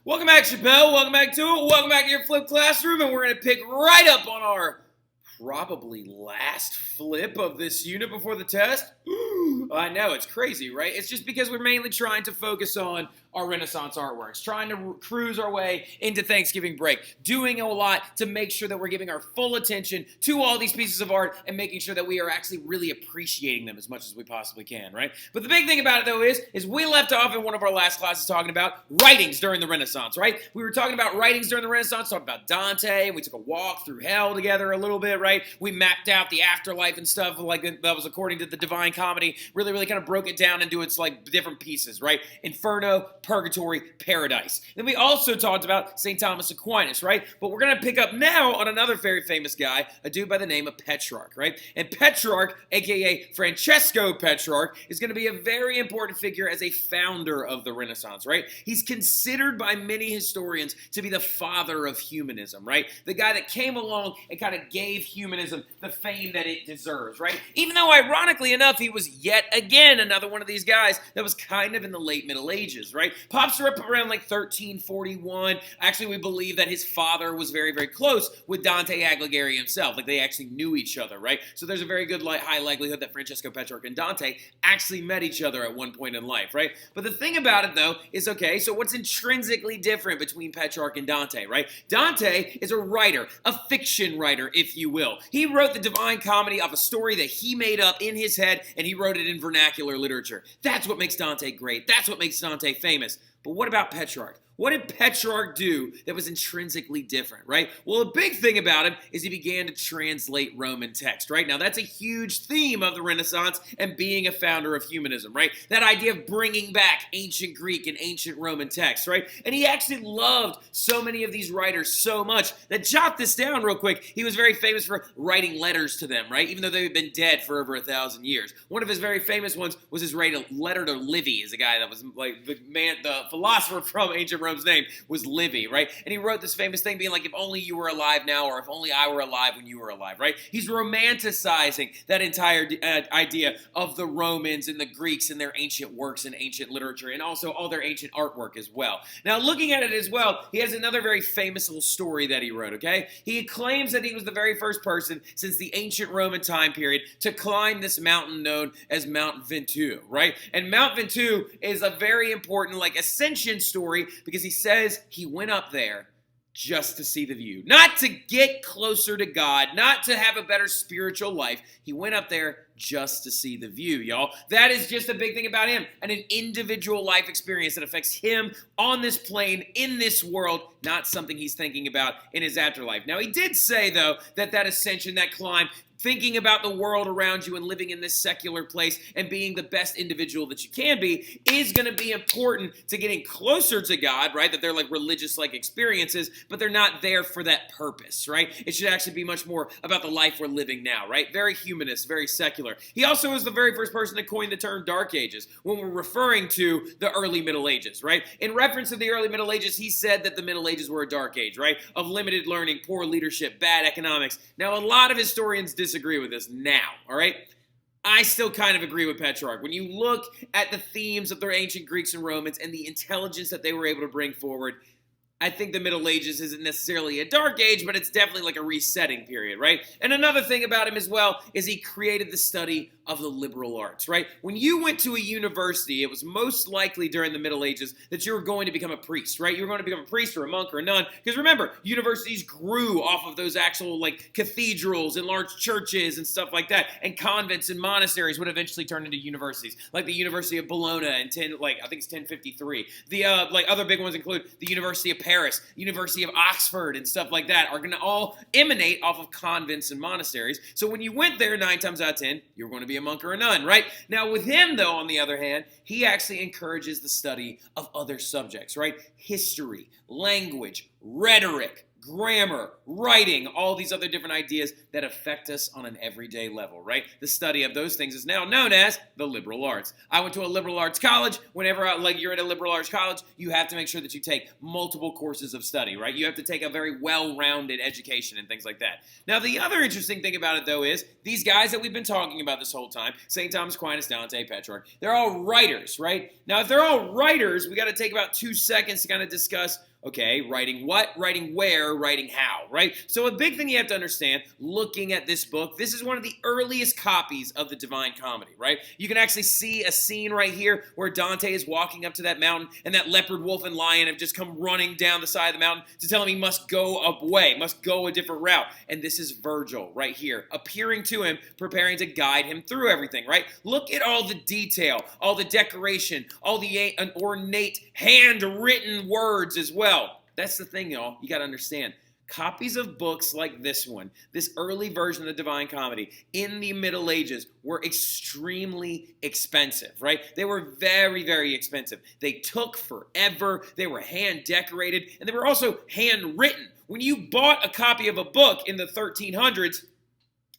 Welcome back, Chappelle. Welcome back to it. Welcome back to your flip classroom, and we're going to pick right up on our probably last flip of this unit before the test. I know, it's crazy, right? It's just because we're mainly trying to focus on our Renaissance artworks, trying to cruise our way into Thanksgiving break, doing a lot to make sure that we're giving our full attention to all these pieces of art and making sure that we are actually really appreciating them as much as we possibly can, right? But the big thing about it, though, is we left off in one of our last classes talking about writings during the Renaissance, right? We were talking about writings during the Renaissance, talking about Dante, and we took a walk through hell together a little bit, right? We mapped out the afterlife and stuff like that was according to the Divine Comedy, really kind of broke it down into its like different pieces, right? Inferno, Purgatory, Paradise. Then we also talked about St. Thomas Aquinas, right? But we're going to pick up now on another very famous guy, a dude by the name of Petrarch, right? And Petrarch, aka Francesco Petrarch, is going to be a very important figure as a founder of the Renaissance, right? He's considered by many historians to be the father of humanism, right? The guy that came along and kind of gave humanism the fame that it deserves, right? Even though, ironically enough, he was yet again another one of these guys that was kind of in the late Middle Ages, right? Pops are up around like 1341. Actually, we believe that his father was very, very close with Dante Alighieri himself. Like, they actually knew each other, right? So there's a very good, high likelihood that Francesco Petrarch and Dante actually met each other at one point in life, right? But the thing about it, though, is, okay, so what's intrinsically different between Petrarch and Dante, right? Dante is a writer, a fiction writer, if you will. He wrote the Divine Comedy of a story that he made up in his head, and he wrote it in vernacular literature. That's what makes Dante great. That's what makes Dante famous. But what about Petrarch? What did Petrarch do that was intrinsically different, right? Well, a big thing about him is he began to translate Roman text, right? Now, that's a huge theme of the Renaissance and being a founder of humanism, right? That idea of bringing back ancient Greek and ancient Roman text, right? And he actually loved so many of these writers so much that, jot this down real quick, he was very famous for writing letters to them, right? Even though they've been dead for over 1,000 years. One of his very famous ones was his letter to Livy, is a guy that was like the philosopher from ancient Rome's name was Livy, right? And he wrote this famous thing being like, if only you were alive now, or if only I were alive when you were alive, right? He's romanticizing that entire idea of the Romans and the Greeks and their ancient works and ancient literature, and also all their ancient artwork as well. Now, looking at it as well, he has another very famous little story that he wrote, okay? He claims that he was the very first person since the ancient Roman time period to climb this mountain known as Mount Ventoux, right? And Mount Ventoux is a very important, ascension story because he says he went up there just to see the view. Not to get closer to God, not to have a better spiritual life. He went up there just to see the view, y'all. That is just a big thing about him, and an individual life experience that affects him on this plane, in this world, not something he's thinking about in his afterlife. Now, he did say, though, that ascension, that climb, thinking about the world around you and living in this secular place and being the best individual that you can be is going to be important to getting closer to God, right? That they're like religious experiences, but they're not there for that purpose, right? It should actually be much more about the life we're living now, right? Very humanist, very secular. He also was the very first person to coin the term Dark Ages when we're referring to the early Middle Ages, right? In reference to the early Middle Ages, he said that the Middle Ages were a dark age, right? Of limited learning, poor leadership, bad economics. Now, a lot of historians disagree with this now, all right? I still kind of agree with Petrarch. When you look at the themes of the ancient Greeks and Romans and the intelligence that they were able to bring forward, I think the Middle Ages isn't necessarily a dark age, but it's definitely like a resetting period, right? And another thing about him as well is he created the study of the liberal arts, right? When you went to a university, it was most likely during the Middle Ages that you were going to become a priest, right? You were going to become a priest or a monk or a nun, because remember, universities grew off of those actual cathedrals and large churches and stuff like that, and convents and monasteries would eventually turn into universities, like the University of Bologna in I think it's 1053. The other big ones include the University of Paris, University of Oxford, and stuff like that are going to all emanate off of convents and monasteries. So when you went there, 9 times out of 10, you were going to be a monk or a nun, right? Now with him, though, on the other hand, he actually encourages the study of other subjects, right? History, language, rhetoric, grammar, writing, all these other different ideas that affect us on an everyday level, right? The study of those things is now known as the liberal arts. I went to a liberal arts college. Whenever you're at a liberal arts college, you have to make sure that you take multiple courses of study, right? You have to take a very well-rounded education and things like that. Now, the other interesting thing about it, though, is these guys that we've been talking about this whole time, St. Thomas Aquinas, Dante, Petrarch, they're all writers, right? Now, if they're all writers, we got to take about 2 seconds to kind of discuss, Okay, writing what, writing where, writing how, right? So a big thing you have to understand, looking at this book, this is one of the earliest copies of the Divine Comedy, right? You can actually see a scene right here where Dante is walking up to that mountain and that leopard, wolf, and lion have just come running down the side of the mountain to tell him he must go away, must go a different route. And this is Virgil right here, appearing to him, preparing to guide him through everything, right? Look at all the detail, all the decoration, all the ornate handwritten words as well. That's the thing, y'all. You got to understand. Copies of books like this one, this early version of the Divine Comedy in the Middle Ages were extremely expensive, right? They were very, very expensive. They took forever. They were hand decorated, and they were also handwritten. When you bought a copy of a book in the 1300s,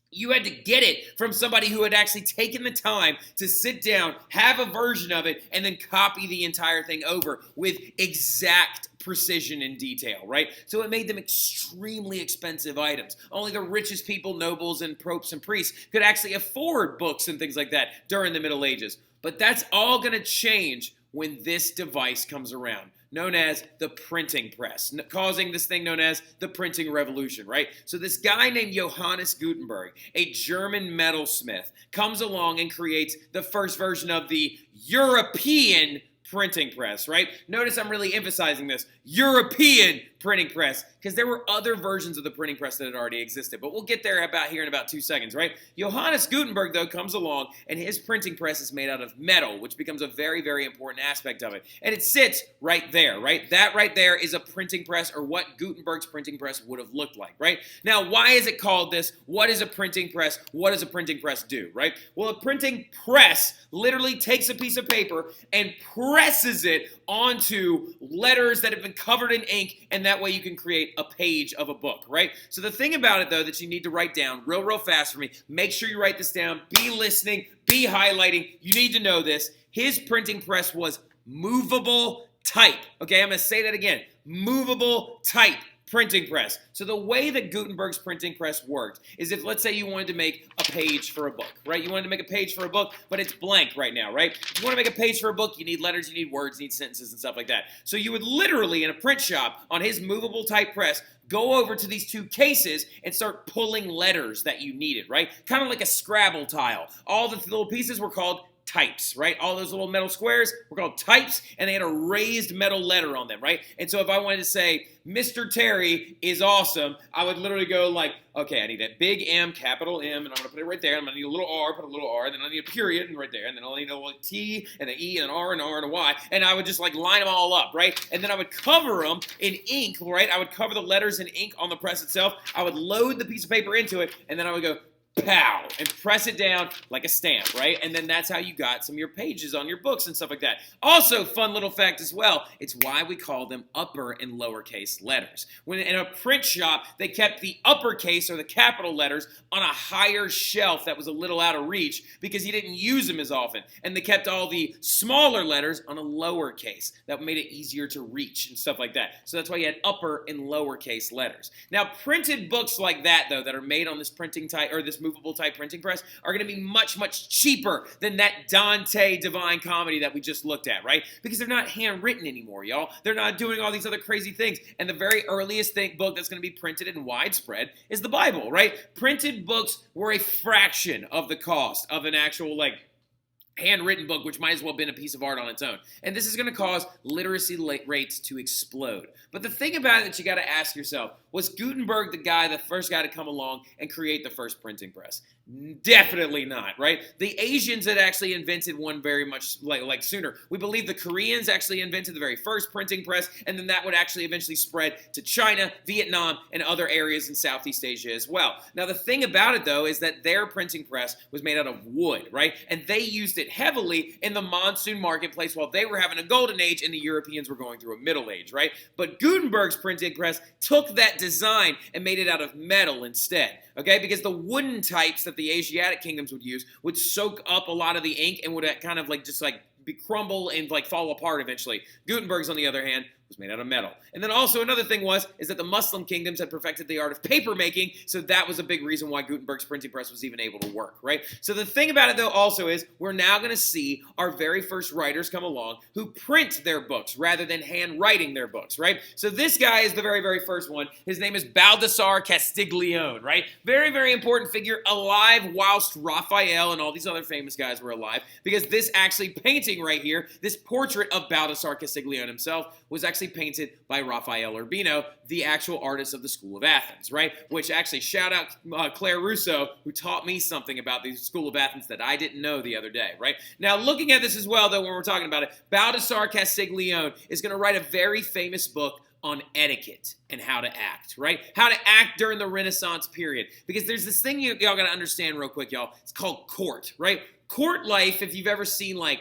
you had to get it from somebody who had actually taken the time to sit down, have a version of it, and then copy the entire thing over with exact precision and detail, right? So it made them extremely expensive items. Only the richest people, nobles, and popes and priests could actually afford books and things like that during the Middle Ages. But that's all going to change when this device comes around, known as the printing press, causing this thing known as the printing revolution, right? So this guy named Johannes Gutenberg, a German metalsmith, comes along and creates the first version of the European printing press, right? Notice I'm really emphasizing this, European printing press, because there were other versions of the printing press that had already existed, but we'll get there here in about 2 seconds, right? Johannes Gutenberg, though, comes along, and his printing press is made out of metal, which becomes a very, very important aspect of it, and it sits right there, right? That right there is a printing press, or what Gutenberg's printing press would have looked like, right? Now, why is it called this? What is a printing press? What does a printing press do, right? Well, a printing press literally takes a piece of paper and presses it onto letters that have been covered in ink, and that way you can create a page of a book, right? So the thing about it, though, that you need to write down real fast for me, make sure you write this down, be listening, be highlighting, you need to know this. His printing press was movable type. Okay, I'm going to say that again. Movable type printing press. So the way that Gutenberg's printing press worked is if, let's say, you wanted to make a page for a book, right? You wanted to make a page for a book, but it's blank right now, right? If you want to make a page for a book, you need letters, you need words, you need sentences and stuff like that. So you would literally, in a print shop, on his movable type press, go over to these two cases and start pulling letters that you needed, right? Kind of like a Scrabble tile. All the little pieces were called types, right? All those little metal squares were called types, and they had a raised metal letter on them, right? And so if I wanted to say, Mr. Terry is awesome, I would literally go like, okay, I need a big M, capital M, and I'm going to put it right there. I'm going to need a little R, put a little R, and then I need a period and right there, and then I'll need a little T, and an E, and an R, and an R, and a Y, and I would just like line them all up, right? And then I would cover them in ink, right? I would cover the letters in ink on the press itself. I would load the piece of paper into it, and then I would go, pow, and press it down like a stamp, right? And then that's how you got some of your pages on your books and stuff like that. Also, fun little fact as well, it's why we call them upper and lowercase letters. When in a print shop, they kept the uppercase or the capital letters on a higher shelf that was a little out of reach because you didn't use them as often. And they kept all the smaller letters on a lowercase. That made it easier to reach and stuff like that. So that's why you had upper and lowercase letters. Now, printed books like that, though, that are made on this printing type or this movable type printing press are going to be much cheaper than that Dante Divine Comedy that we just looked at, right? Because they're not handwritten anymore, y'all. They're not doing all these other crazy things. And the very earliest book that's going to be printed and widespread is the Bible, right? Printed books were a fraction of the cost of an actual, like, handwritten book, which might as well have been a piece of art on its own. And this is going to cause literacy rates to explode. But the thing about it that you got to ask yourself, was Gutenberg the first guy to come along and create the first printing press? Definitely not, right? The Asians had actually invented one very much like sooner. We believe the Koreans actually invented the very first printing press, and then that would actually eventually spread to China, Vietnam, and other areas in Southeast Asia as well. Now, the thing about it, though, is that their printing press was made out of wood, right? And they used it heavily in the monsoon marketplace while they were having a golden age and the Europeans were going through a middle age, right? But Gutenberg's printing press took that design and made it out of metal instead, okay? Because the wooden types that the Asiatic kingdoms would use would soak up a lot of the ink and would kind of like just like crumble and like fall apart eventually. Gutenberg's, on the other hand, was made out of metal. And then also another thing is that the Muslim kingdoms had perfected the art of paper making, so that was a big reason why Gutenberg's printing press was even able to work, right? So the thing about it, though, also is we're now going to see our very first writers come along who print their books rather than handwriting their books, right? So this guy is the very, very first one. His name is Baldassare Castiglione, right? Very, very important figure, alive whilst Raphael and all these other famous guys were alive, because this actually painting right here, this portrait of Baldassare Castiglione himself, was actually painted by Raphael Urbino, the actual artist of the School of Athens, right? Which actually, shout out Claire Russo, who taught me something about the School of Athens that I didn't know the other day, right? Now, looking at this as well, though, when we're talking about it, Baldassare Castiglione is going to write a very famous book on etiquette and how to act, right? How to act during the Renaissance period. Because there's this thing y'all got to understand real quick, y'all. It's called court, right? Court life, if you've ever seen, like,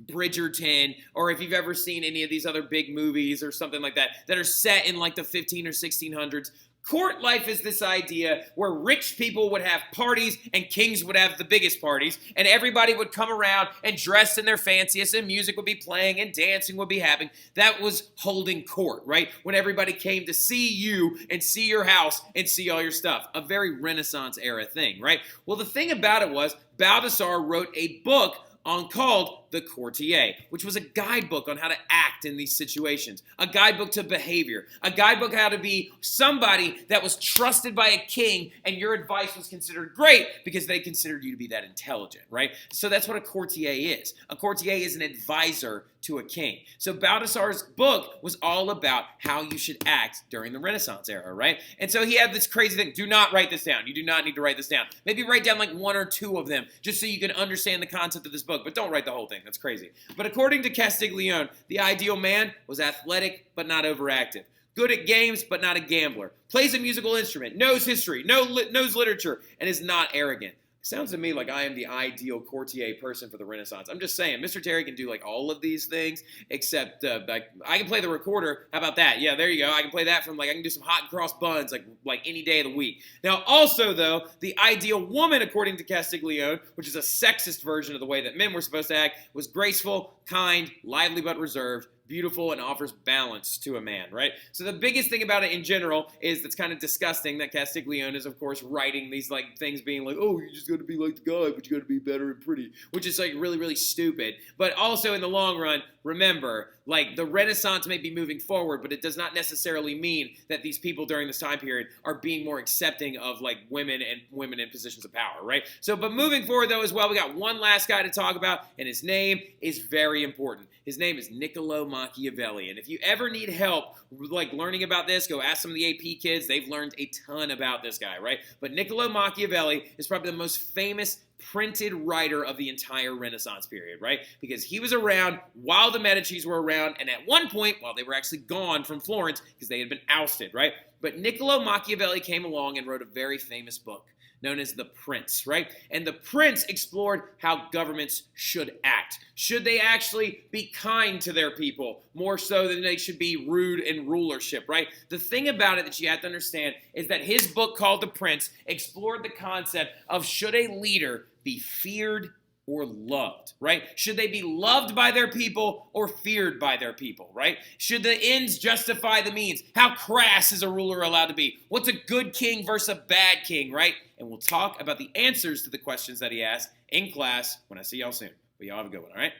Bridgerton, or if you've ever seen any of these other big movies or something like that are set in like the 15 or 1600s, court life is this idea where rich people would have parties and kings would have the biggest parties, and everybody would come around and dress in their fanciest, and music would be playing and dancing would be happening. That was holding court, right? When everybody came to see you and see your house and see all your stuff. A very Renaissance era thing, right? Well, the thing about it was Baldassare wrote a book called The Courtier, which was a guidebook on how to act in these situations, a guidebook to behavior, a guidebook how to be somebody that was trusted by a king, and your advice was considered great because they considered you to be that intelligent, right? So that's what a courtier is. A courtier is an advisor to a king. So Baldassare's book was all about how you should act during the Renaissance era, right? And so he had this crazy thing. Do not write this down. You do not need to write this down. Maybe write down like one or two of them just so you can understand the concept of this book, but don't write the whole thing. That's crazy. But according to Castiglione, the ideal man was athletic but not overactive, good at games but not a gambler, plays a musical instrument, knows history, knows literature, and is not arrogant. Sounds to me like I am the ideal courtier person for the Renaissance. I'm just saying, Mr. Terry can do like all of these things, except like I can play the recorder. How about that? Yeah, there you go. I can play that from like I can do some hot and cross buns like any day of the week. Now, also though, the ideal woman, according to Castiglione, which is a sexist version of the way that men were supposed to act, was graceful, kind, lively but reserved, beautiful, and offers balance to a man, right? So the biggest thing about it in general is that's kind of disgusting that Castiglione is, of course, writing these like things being like, oh, you just got to be like the guy, but you got to be better and pretty, which is like really, really stupid. But also in the long run, remember, like the Renaissance may be moving forward, but it does not necessarily mean that these people during this time period are being more accepting of like women in positions of power, right? So, but moving forward though as well, we got one last guy to talk about, and his name is very important. His name is Niccolo Machiavelli, and if you ever need help like learning about this, go ask some of the AP kids. They've learned a ton about this guy, right? But Niccolo Machiavelli is probably the most famous printed writer of the entire Renaissance period, right? Because he was around while the Medicis were around, and at one point, while they were actually gone from Florence because they had been ousted, right? But Niccolo Machiavelli came along and wrote a very famous book known as The Prince, right? And The Prince explored how governments should act. Should they actually be kind to their people more so than they should be rude in rulership, right? The thing about it that you have to understand is that his book called The Prince explored the concept of should a leader be feared or loved, right? Should they be loved by their people or feared by their people, right? Should the ends justify the means? How crass is a ruler allowed to be? What's a good king versus a bad king, right? And we'll talk about the answers to the questions that he asked in class when I see y'all soon. But y'all have a good one, all right?